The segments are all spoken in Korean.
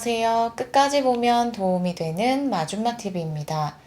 안녕하세요. 끝까지 보면 도움이 되는 마준마TV입니다.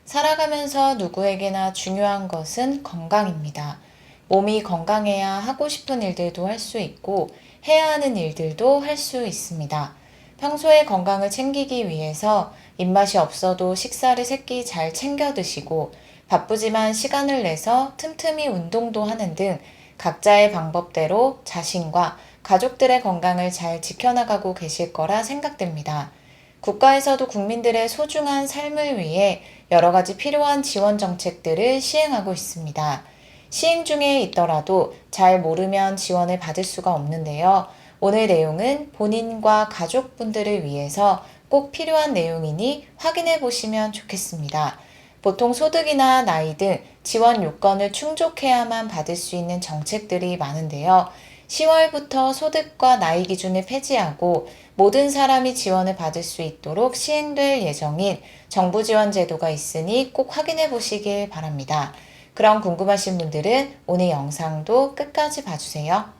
살아가면서 누구에게나 중요한 것은 건강입니다. 몸이 건강해야 하고 싶은 일들도 할 수 있고 해야 하는 일들도 할 수 있습니다. 평소에 건강을 챙기기 위해서 입맛이 없어도 식사를 새끼 잘 챙겨 드시고 바쁘지만 시간을 내서 틈틈이 운동도 하는 등 각자의 방법대로 자신과 가족들의 건강을 잘 지켜나가고 계실 거라 생각됩니다. 국가에서도 국민들의 소중한 삶을 위해 여러 가지 필요한 지원 정책들을 시행하고 있습니다. 시행 중에 있더라도 잘 모르면 지원을 받을 수가 없는데요. 오늘 내용은 본인과 가족분들을 위해서 꼭 필요한 내용이니 확인해 보시면 좋겠습니다. 보통 소득이나 나이 등 지원 요건을 충족해야만 받을 수 있는 정책들이 많은데요. 10월부터 소득과 나이 기준을 폐지하고 모든 사람이 지원을 받을 수 있도록 시행될 예정인 정부 지원 제도가 있으니 꼭 확인해 보시길 바랍니다. 그럼 궁금하신 분들은 오늘 영상도 끝까지 봐주세요.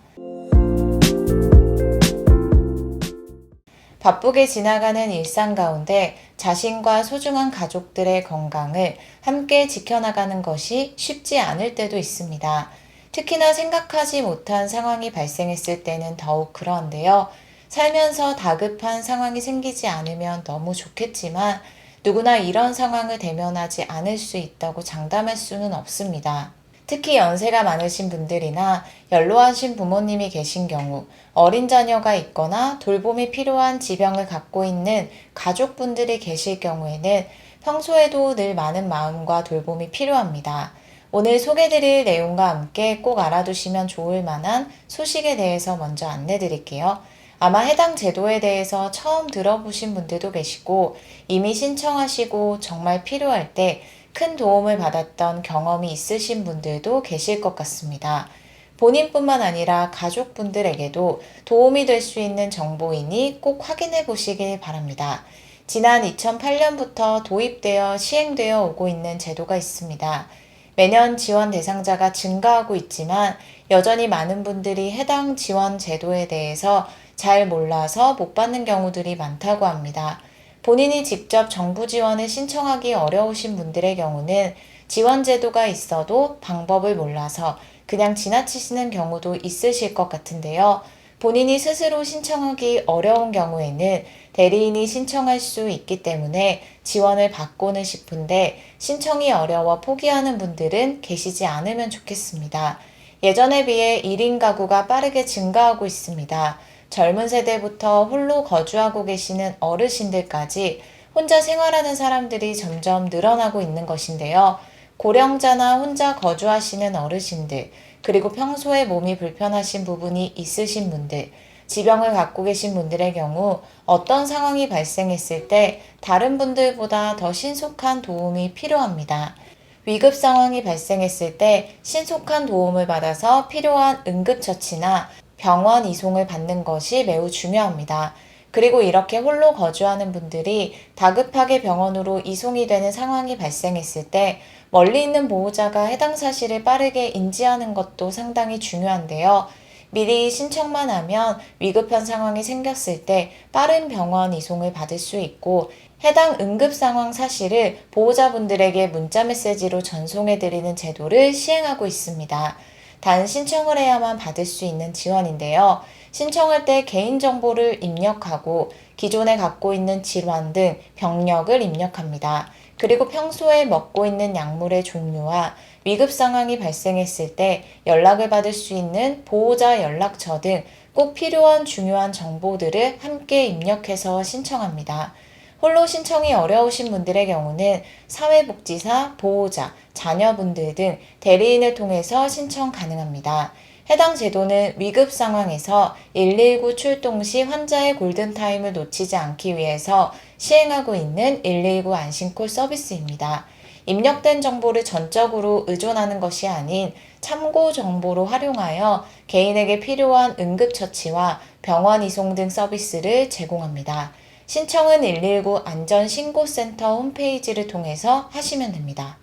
바쁘게 지나가는 일상 가운데 자신과 소중한 가족들의 건강을 함께 지켜나가는 것이 쉽지 않을 때도 있습니다. 특히나 생각하지 못한 상황이 발생했을 때는 더욱 그런데요. 살면서 다급한 상황이 생기지 않으면 너무 좋겠지만 누구나 이런 상황을 대면하지 않을 수 있다고 장담할 수는 없습니다. 특히 연세가 많으신 분들이나 연로하신 부모님이 계신 경우, 어린 자녀가 있거나 돌봄이 필요한 지병을 갖고 있는 가족분들이 계실 경우에는 평소에도 늘 많은 마음과 돌봄이 필요합니다. 오늘 소개드릴 내용과 함께 꼭 알아두시면 좋을 만한 소식에 대해서 먼저 안내드릴게요. 아마 해당 제도에 대해서 처음 들어보신 분들도 계시고 이미 신청하시고 정말 필요할 때 큰 도움을 받았던 경험이 있으신 분들도 계실 것 같습니다. 본인뿐만 아니라 가족분들에게도 도움이 될 수 있는 정보이니 꼭 확인해 보시길 바랍니다. 지난 2008년부터 도입되어 시행되어 오고 있는 제도가 있습니다. 매년 지원 대상자가 증가하고 있지만 여전히 많은 분들이 해당 지원 제도에 대해서 잘 몰라서 못 받는 경우들이 많다고 합니다. 본인이 직접 정부 지원을 신청하기 어려우신 분들의 경우는 지원 제도가 있어도 방법을 몰라서 그냥 지나치시는 경우도 있으실 것 같은데요. 본인이 스스로 신청하기 어려운 경우에는 대리인이 신청할 수 있기 때문에 지원을 받고는 싶은데 신청이 어려워 포기하는 분들은 계시지 않으면 좋겠습니다. 예전에 비해 1인 가구가 빠르게 증가하고 있습니다. 젊은 세대부터 홀로 거주하고 계시는 어르신들까지 혼자 생활하는 사람들이 점점 늘어나고 있는 것인데요. 고령자나 혼자 거주하시는 어르신들, 그리고 평소에 몸이 불편하신 부분이 있으신 분들, 지병을 갖고 계신 분들의 경우 어떤 상황이 발생했을 때 다른 분들보다 더 신속한 도움이 필요합니다. 위급 상황이 발생했을 때 신속한 도움을 받아서 필요한 응급처치나 병원 이송을 받는 것이 매우 중요합니다. 그리고 이렇게 홀로 거주하는 분들이 다급하게 병원으로 이송이 되는 상황이 발생했을 때 멀리 있는 보호자가 해당 사실을 빠르게 인지하는 것도 상당히 중요한데요. 미리 신청만 하면 위급한 상황이 생겼을 때 빠른 병원 이송을 받을 수 있고 해당 응급 상황 사실을 보호자분들에게 문자 메시지로 전송해드리는 제도를 시행하고 있습니다. 단 신청을 해야만 받을 수 있는 지원인데요. 신청할 때 개인정보를 입력하고 기존에 갖고 있는 질환 등 병력을 입력합니다. 그리고 평소에 먹고 있는 약물의 종류와 위급 상황이 발생했을 때 연락을 받을 수 있는 보호자 연락처 등 꼭 필요한 중요한 정보들을 함께 입력해서 신청합니다. 홀로 신청이 어려우신 분들의 경우는 사회복지사, 보호자, 자녀분들 등 대리인을 통해서 신청 가능합니다. 해당 제도는 위급 상황에서 119 출동 시 환자의 골든타임을 놓치지 않기 위해서 시행하고 있는 119 안심콜 서비스입니다. 입력된 정보를 전적으로 의존하는 것이 아닌 참고 정보로 활용하여 개인에게 필요한 응급처치와 병원 이송 등 서비스를 제공합니다. 신청은 119 안전신고센터 홈페이지를 통해서 하시면 됩니다.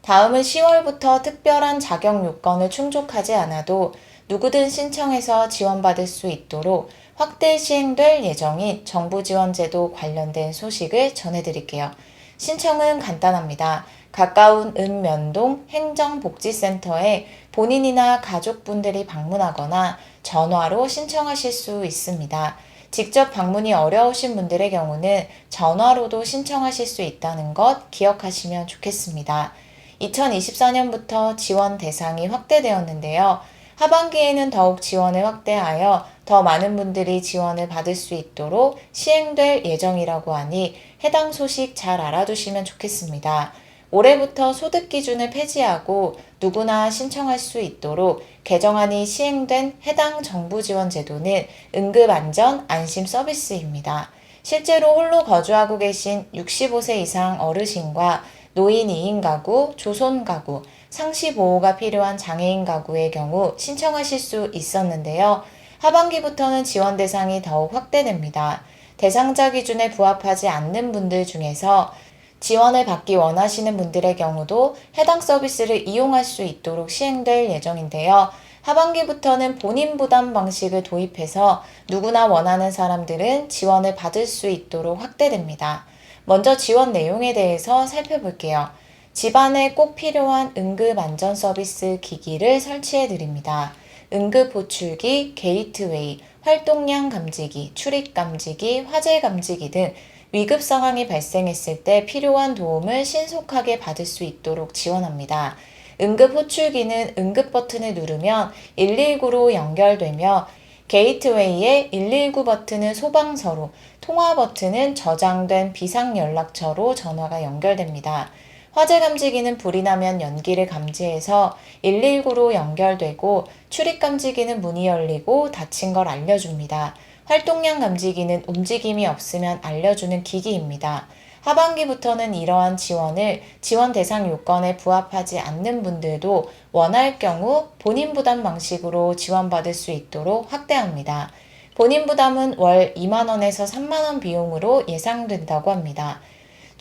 다음은 10월부터 특별한 자격 요건을 충족하지 않아도 누구든 신청해서 지원받을 수 있도록 확대 시행될 예정인 정부 지원제도 관련된 소식을 전해드릴게요. 신청은 간단합니다. 가까운 읍면동 행정복지센터에 본인이나 가족분들이 방문하거나 전화로 신청하실 수 있습니다. 직접 방문이 어려우신 분들의 경우는 전화로도 신청하실 수 있다는 것 기억하시면 좋겠습니다. 2024년부터 지원 대상이 확대되었는데요. 하반기에는 더욱 지원을 확대하여 더 많은 분들이 지원을 받을 수 있도록 시행될 예정이라고 하니 해당 소식 잘 알아두시면 좋겠습니다. 올해부터 소득 기준을 폐지하고 누구나 신청할 수 있도록 개정안이 시행된 해당 정부 지원 제도는 응급안전 안심 서비스입니다. 실제로 홀로 거주하고 계신 65세 이상 어르신과 노인 2인 가구, 조손 가구, 상시 보호가 필요한 장애인 가구의 경우 신청하실 수 있었는데요. 하반기부터는 지원 대상이 더욱 확대됩니다. 대상자 기준에 부합하지 않는 분들 중에서 지원을 받기 원하시는 분들의 경우도 해당 서비스를 이용할 수 있도록 시행될 예정인데요. 하반기부터는 본인 부담 방식을 도입해서 누구나 원하는 사람들은 지원을 받을 수 있도록 확대됩니다. 먼저 지원 내용에 대해서 살펴볼게요. 집안에 꼭 필요한 응급안전 서비스 기기를 설치해 드립니다. 응급호출기, 게이트웨이, 활동량 감지기, 출입 감지기, 화재 감지기 등 위급 상황이 발생했을 때 필요한 도움을 신속하게 받을 수 있도록 지원합니다. 응급 호출기는 응급 버튼을 누르면 119로 연결되며 게이트웨이의 119 버튼은 소방서로, 통화 버튼은 저장된 비상연락처로 전화가 연결됩니다. 화재 감지기는 불이 나면 연기를 감지해서 119로 연결되고 출입 감지기는 문이 열리고 닫힌 걸 알려줍니다. 활동량 감지기는 움직임이 없으면 알려주는 기기입니다. 하반기부터는 이러한 지원을 지원 대상 요건에 부합하지 않는 분들도 원할 경우 본인 부담 방식으로 지원받을 수 있도록 확대합니다. 본인 부담은 월 2만원에서 3만원 비용으로 예상된다고 합니다.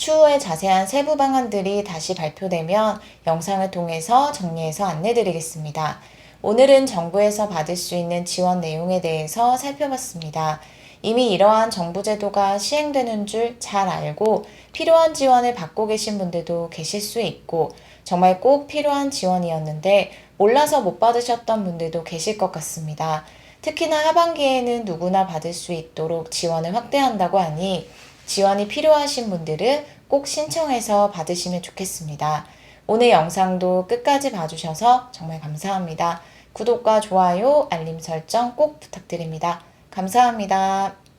추후에 자세한 세부 방안들이 다시 발표되면 영상을 통해서 정리해서 안내드리겠습니다. 오늘은 정부에서 받을 수 있는 지원 내용에 대해서 살펴봤습니다. 이미 이러한 정부 제도가 시행되는 줄 잘 알고 필요한 지원을 받고 계신 분들도 계실 수 있고 정말 꼭 필요한 지원이었는데 몰라서 못 받으셨던 분들도 계실 것 같습니다. 특히나 하반기에는 누구나 받을 수 있도록 지원을 확대한다고 하니 지원이 필요하신 분들은 꼭 신청해서 받으시면 좋겠습니다. 오늘 영상도 끝까지 봐주셔서 정말 감사합니다. 구독과 좋아요, 알림 설정 꼭 부탁드립니다. 감사합니다.